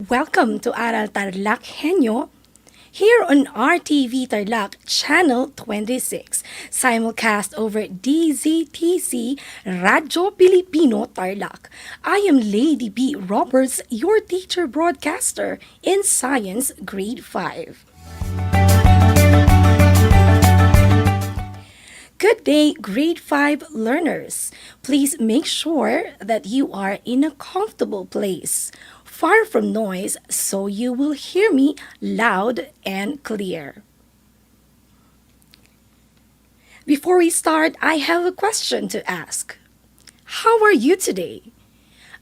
Welcome to Aral Tarlac Henyo here on RTV Tarlac Channel 26, simulcast over DZTC Radyo Pilipino Tarlac. I am Lady B. Roberts, your teacher broadcaster in Science Grade 5. Good day, Grade 5 learners. Please make sure that you are in a comfortable place, far from noise, so you will hear me loud and clear. Before we start, I have a question to ask. How are you today?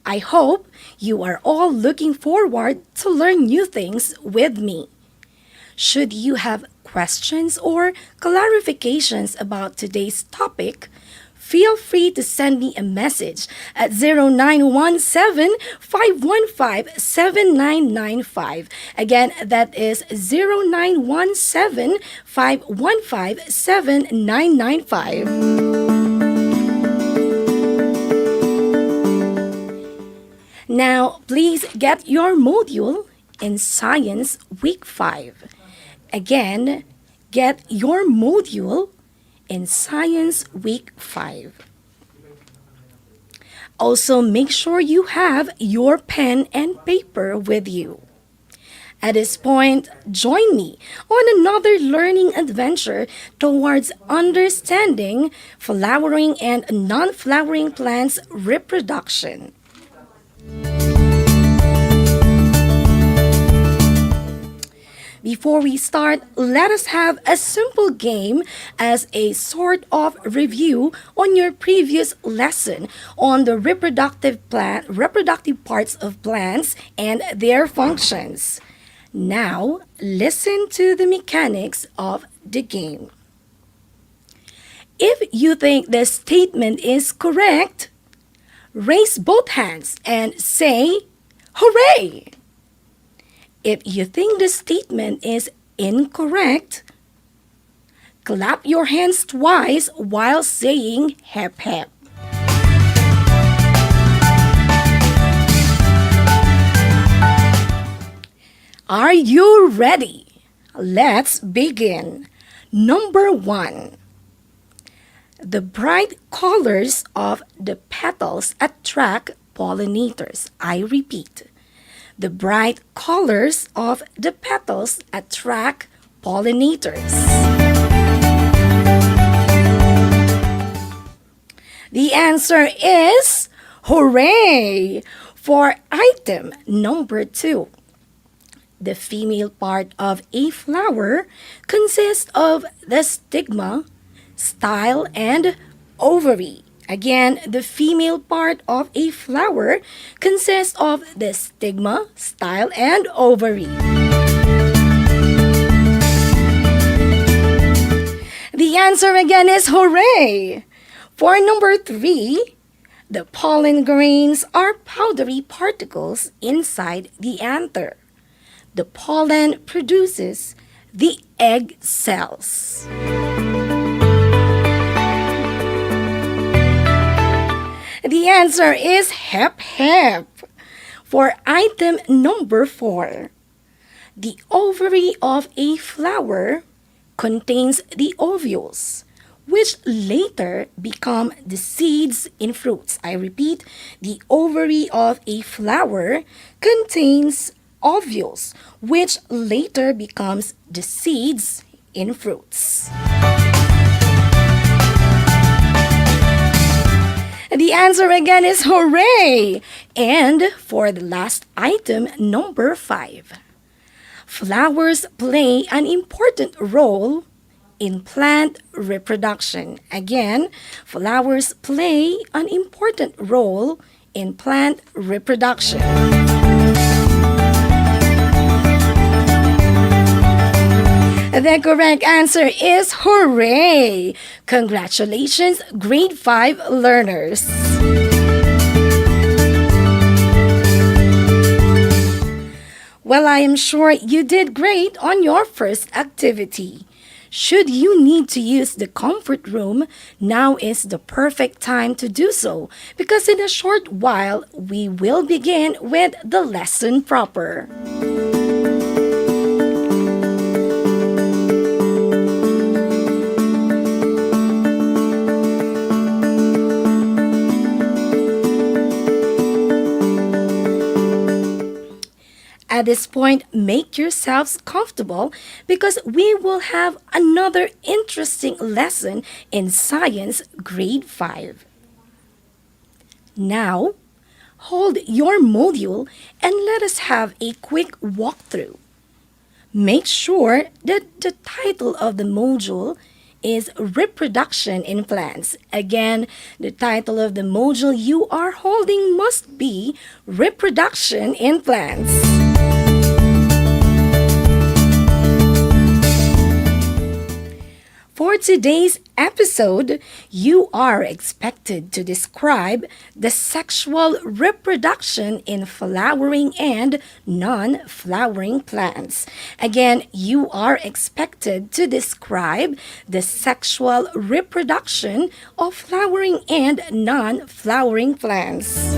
I hope you are all looking forward to learn new things with me. Should you have questions or clarifications about today's topic, feel free to send me a message at 0917-515-7995. Again, that is 0917-515-7995. Now, please get your module in Science Week 5. Again, get your module in Science Week 5. Also, make sure you have your pen and paper with you. At this point, join me on another learning adventure towards understanding flowering and non-flowering plants' reproduction. Before we start, let us have a simple game as a sort of review on your previous lesson on the reproductive parts of plants and their functions. Now, listen to the mechanics of the game. If you think the statement is correct, raise both hands and say, "Hooray!" If you think the statement is incorrect, clap your hands twice while saying hep hep. Are you ready? Let's begin. Number 1. The bright colors of the petals attract pollinators. I repeat. The bright colors of the petals attract pollinators. The answer is hooray! For item number 2. The female part of a flower consists of the stigma, style, and ovary. Again, the female part of a flower consists of the stigma, style, and ovary. The answer again is hooray! For number 3, the pollen grains are powdery particles inside the anther. The pollen produces the egg cells. The answer is hep hep. For item number 4, the ovary of a flower contains the ovules, which later become the seeds in fruits. I repeat, the ovary of a flower contains ovules, which later becomes the seeds in fruits. The answer again is hooray! And for the last item, number 5. Flowers play an important role in plant reproduction. Again, flowers play an important role in plant reproduction. The correct answer is hooray! Congratulations, Grade 5 learners! Well, I am sure you did great on your first activity. Should you need to use the comfort room, now is the perfect time to do so because in a short while we will begin with the lesson proper. At this point, make yourselves comfortable because we will have another interesting lesson in Science Grade 5. Now, hold your module and let us have a quick walkthrough. Make sure that the title of the module is Reproduction in Plants. Again, the title of the module you are holding must be Reproduction in Plants. For today's episode, you are expected to describe the sexual reproduction in flowering and non-flowering plants. Again, you are expected to describe the sexual reproduction of flowering and non-flowering plants.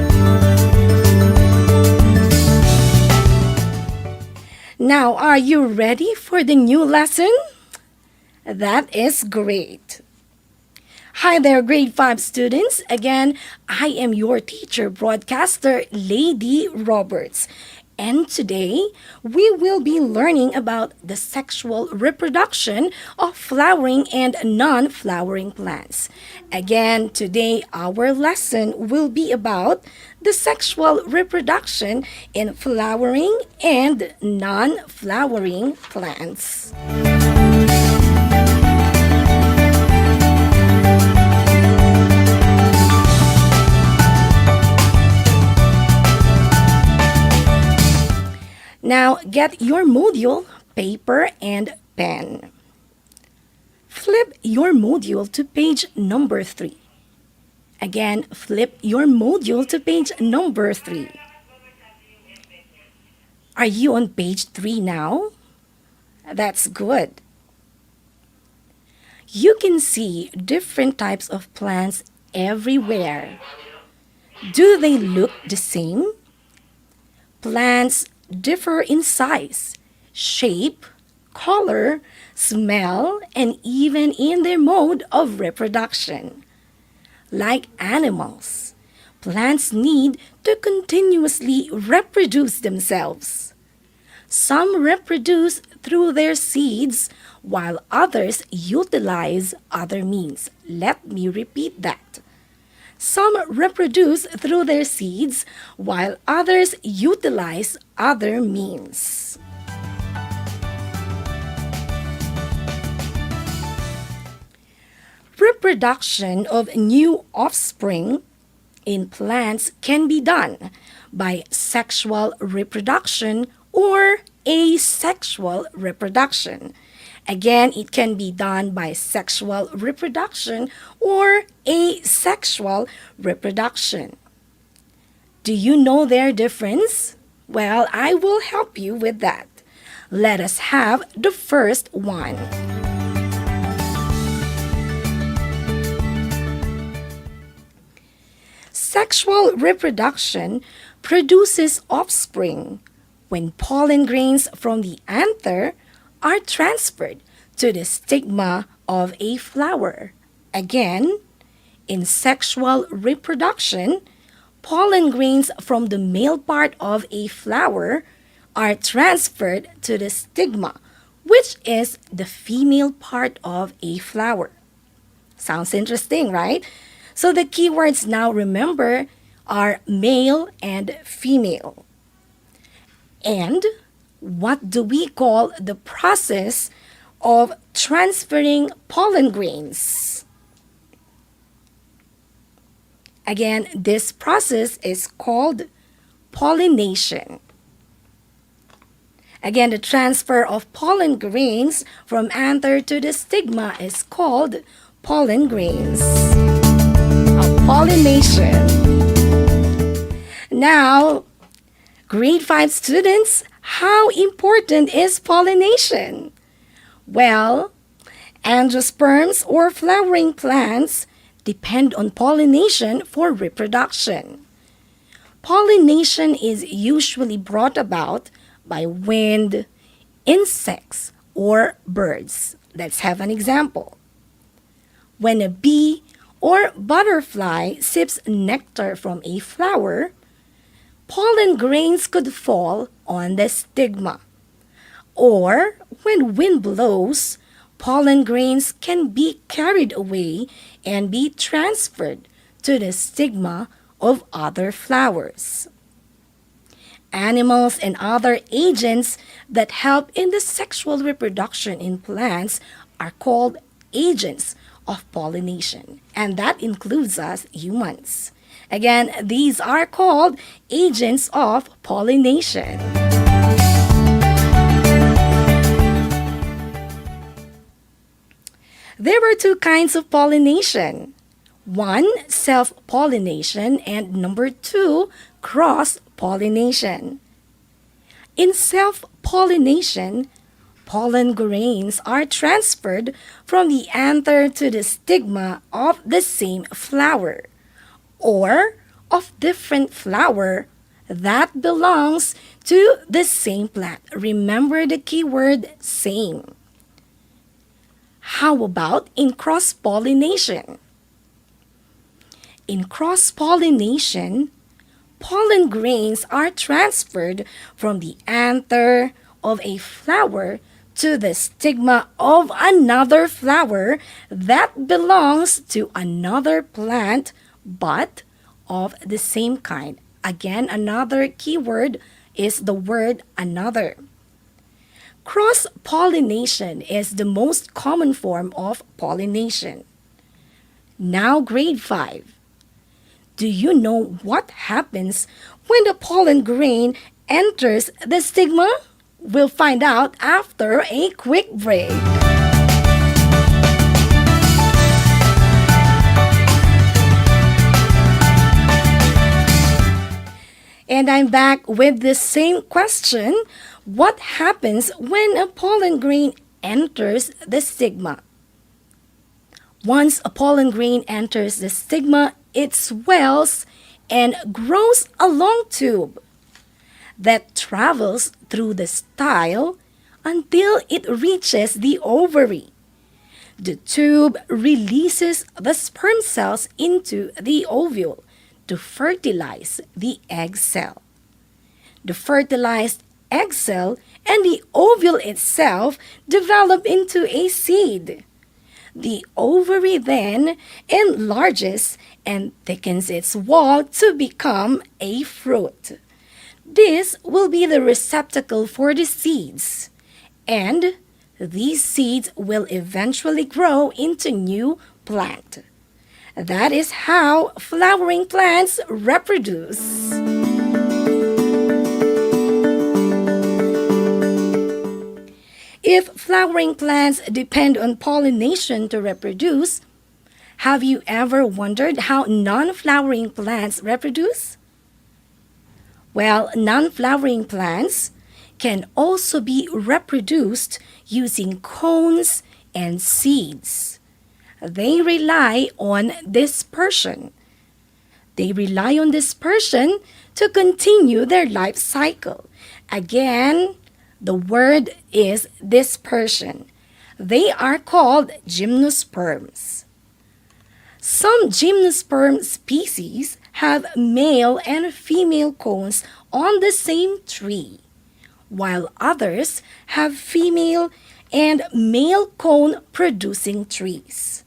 Now, are you ready for the new lesson? That is great. Hi there, grade 5 students. Again, I am your teacher broadcaster, Lady Roberts. And today, we will be learning about the sexual reproduction of flowering and non-flowering plants. Again, today our lesson will be about the sexual reproduction in flowering and non-flowering plants. Now, get your module, paper, and pen. Flip your module to page number 3. Again, flip your module to page number 3. Are you on page 3 now? That's good. You can see different types of plants everywhere. Do they look the same? Plants differ in size, shape, color, smell, and even in their mode of reproduction. Like animals, plants need to continuously reproduce themselves. Some reproduce through their seeds, while others utilize other means. Let me repeat that. Some reproduce through their seeds, while others utilize other means. Reproduction of new offspring in plants can be done by sexual reproduction or asexual reproduction. Again, it can be done by sexual reproduction or asexual reproduction. Do you know their difference? Well, I will help you with that. Let us have the first one. Sexual reproduction produces offspring when pollen grains from the anther are transferred to the stigma of a flower. Again, in sexual reproduction, pollen grains from the male part of a flower are transferred to the stigma, which is the female part of a flower. Sounds interesting, right? So the keywords now remember are male and female. And what do we call the process of transferring pollen grains? Again, this process is called pollination. Again, the transfer of pollen grains from anther to the stigma is called pollen grains. Pollination. Now, grade 5 students, how important is pollination? Well, Angiosperms or flowering plants depend on pollination for reproduction. Pollination is usually brought about by wind, insects, or birds. Let's have an example. When a bee or butterfly sips nectar from a flower, pollen grains could fall on the stigma. Or when wind blows, pollen grains can be carried away and be transferred to the stigma of other flowers. Animals and other agents that help in the sexual reproduction in plants are called agents of pollination, and that includes us humans. Again, these are called agents of pollination. There are two kinds of pollination. One, self-pollination, and number two, cross-pollination. In self-pollination, pollen grains are transferred from the anther to the stigma of the same flower or of different flower that belongs to the same plant. Remember the keyword same. How about in cross-pollination? In cross-pollination, pollen grains are transferred from the anther of a flower to the stigma of another flower that belongs to another plant but of the same kind. Again, another keyword is the word another. Cross-pollination is the most common form of pollination. Now, grade 5. Do you know what happens when the pollen grain enters the stigma? We'll find out after a quick break. And I'm back with the same question. What happens when a pollen grain enters the stigma? Once a pollen grain enters the stigma, it swells and grows a long tube that travels through the style until it reaches the ovary. The tube releases the sperm cells into the ovule to fertilize the egg cell. The fertilized egg cell and the ovule itself develop into a seed. The ovary then enlarges and thickens its wall to become a fruit. This will be the receptacle for the seeds, and these seeds will eventually grow into new plant. That is how flowering plants reproduce. If flowering plants depend on pollination to reproduce, have you ever wondered how non-flowering plants reproduce? Well, non-flowering plants can also be reproduced using cones and seeds. They rely on dispersion. They rely on dispersion to continue their life cycle. Again, the word is dispersion. They are called gymnosperms. Some gymnosperm species have male and female cones on the same tree, while others have female and male cone producing trees.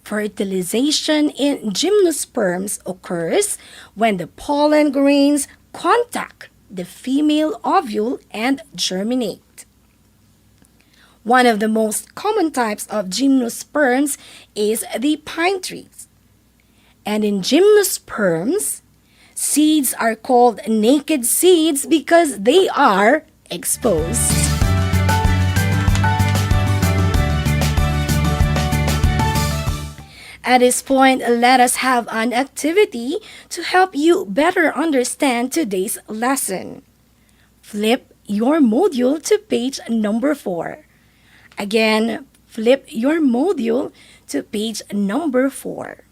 Fertilization in gymnosperms occurs when the pollen grains contact the female ovule and germinate. One of the most common types of gymnosperms is the pine trees. And in gymnosperms, seeds are called naked seeds because they are exposed. At this point, let us have an activity to help you better understand today's lesson. Flip your module to page number 4. Again, Flip your module to page number 4.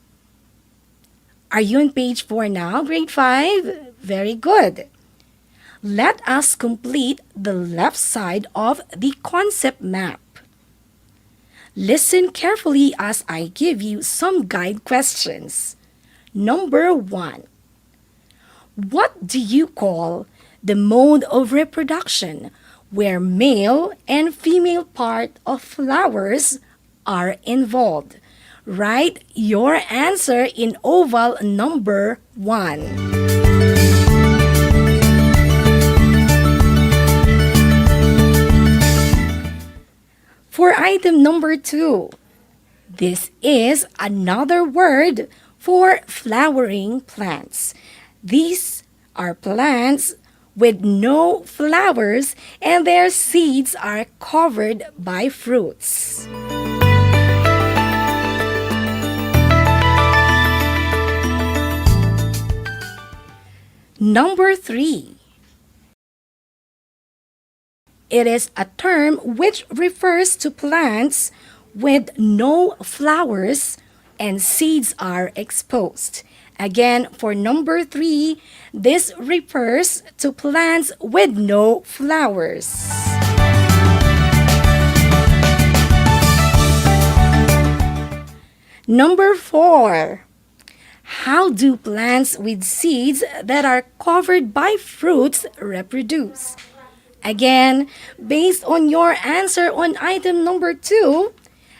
Are you on page 4 now, grade 5? Very good. Let us complete the left side of the concept map. Listen carefully as I give you some guide questions. Number 1. What do you call the mode of reproduction where male and female part of flowers are involved? Write your answer in oval number 1. For item number 2, this is another word for flowering plants. These are plants with no flowers and their seeds are covered by fruits. Number 3. It is a term which refers to plants with no flowers and seeds are exposed. Again, for number 3, this refers to plants with no flowers. Number 4. How do plants with seeds that are covered by fruits reproduce? Again, based on your answer on item number 2,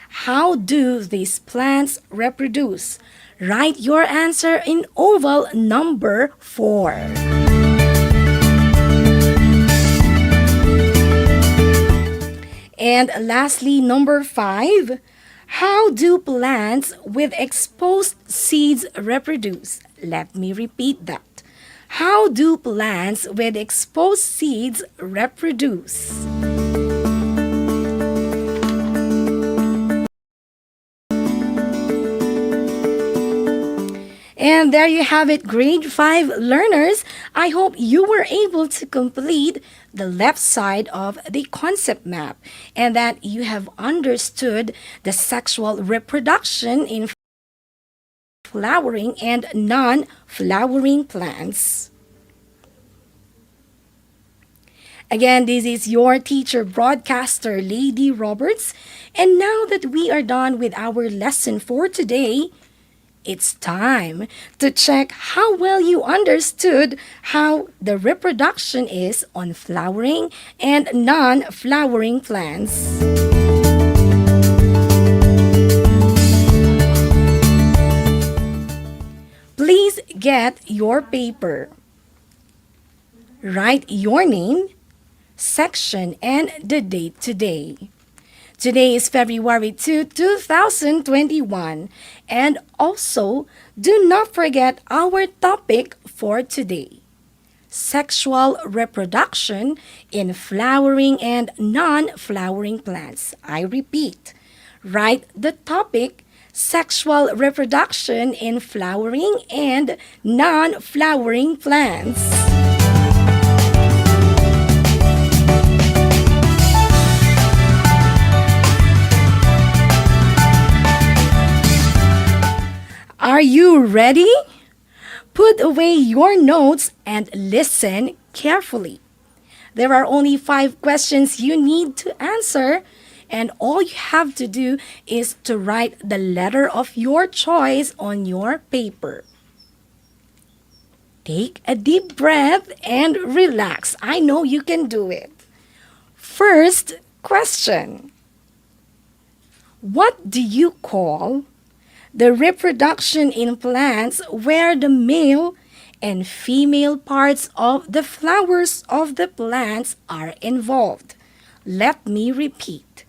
how do these plants reproduce? Write your answer in oval number 4. And lastly, number 5, how do plants with exposed seeds reproduce? Let me repeat that. How do plants with exposed seeds reproduce? And there you have it, grade 5 learners. I hope you were able to complete the left side of the concept map and that you have understood the sexual reproduction in flowering and non-flowering plants. Again, this is your teacher broadcaster, Lady Roberts. And now that we are done with our lesson for today, it's time to check how well you understood how the reproduction is on flowering and non-flowering plants. Please get your paper. Write your name, section, and the date today. Today is February 2, 2021. And also, do not forget our topic for today. Sexual reproduction in flowering and non-flowering plants. I repeat, write the topic sexual reproduction in flowering and non-flowering plants. Are you ready? Put away your notes and listen carefully. There are only 5 questions you need to answer, and all you have to do is to write the letter of your choice on your paper. Take a deep breath and relax. I know you can do it. First question. What do you call the reproduction in plants where the male and female parts of the flowers of the plants are involved? Let me repeat.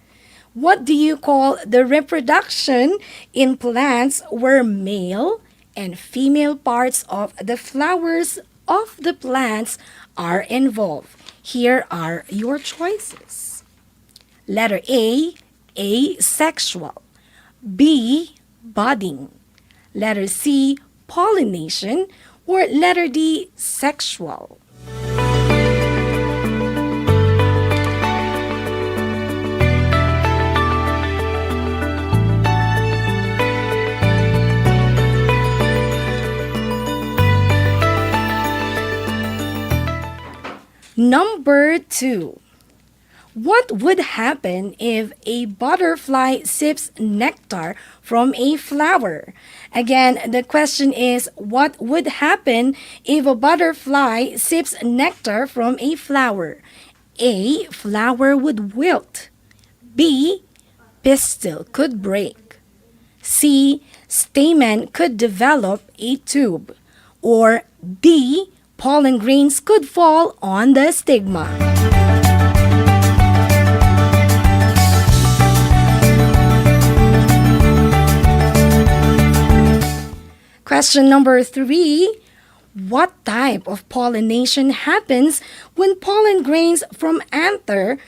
What do you call the reproduction in plants where male and female parts of the flowers of the plants are involved? Here are your choices. Letter A, asexual. B, budding. Letter C, pollination. Or letter D, sexual. Number 2. What would happen if a butterfly sips nectar from a flower? Again, the question is, what would happen if a butterfly sips nectar from a flower? A. Flower would wilt. B. Pistil could break. C. Stamen could develop a tube. Or D. Pollen grains could fall on the stigma. Question number 3. What type of pollination happens when pollen grains from anther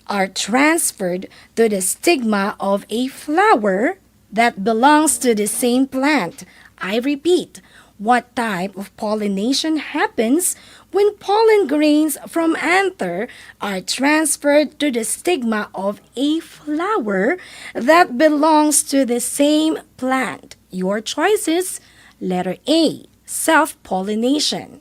are transferred to the stigma of a flower that belongs to the same plant? I repeat, what type of pollination happens when pollen grains from anther are transferred to the stigma of a flower that belongs to the same plant? Your choices. Letter A, self-pollination.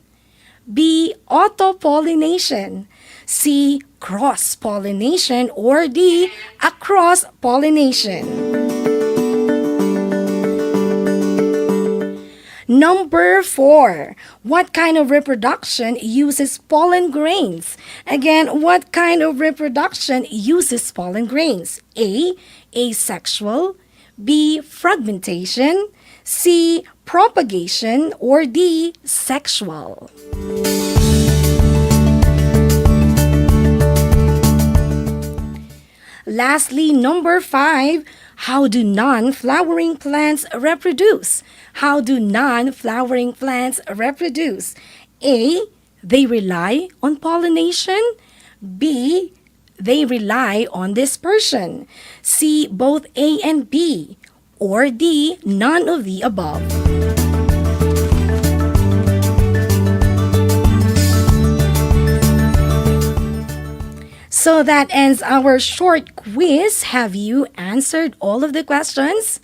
B, auto-pollination. C, cross-pollination. Or D, across-pollination. Number 4. What kind of reproduction uses pollen grains? Again, what kind of reproduction uses pollen grains? A, asexual. B, fragmentation. C, propagation. Or D, sexual. Lastly, number 5. How do non-flowering plants reproduce? How do non-flowering plants reproduce? A, they rely on pollination. B, they rely on dispersion. C, both A and B. Or D, none of the above. So that ends our short quiz. Have you answered all of the questions?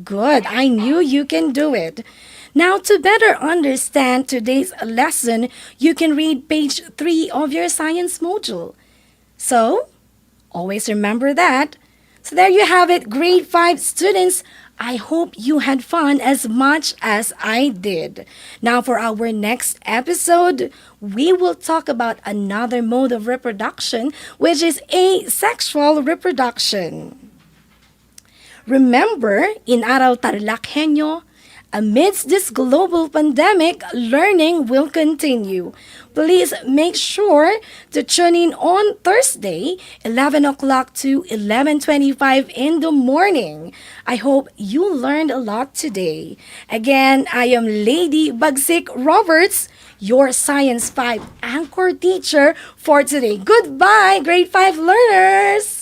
Good, I knew you can do it. Now, to better understand today's lesson, you can read page 3 of your science module. So, always remember that. So there you have it, grade 5 students. I hope you had fun as much as I did. Now for our next episode, we will talk about another mode of reproduction, which is asexual reproduction. Remember, in Araw Tarlac Henyo, amidst this global pandemic, learning will continue. Please make sure to tune in on Thursday, 11 o'clock to 11:25 in the morning. I hope you learned a lot today. Again, I am Lady Bagsik Roberts, your Science 5 anchor teacher for today. Goodbye, grade 5 learners!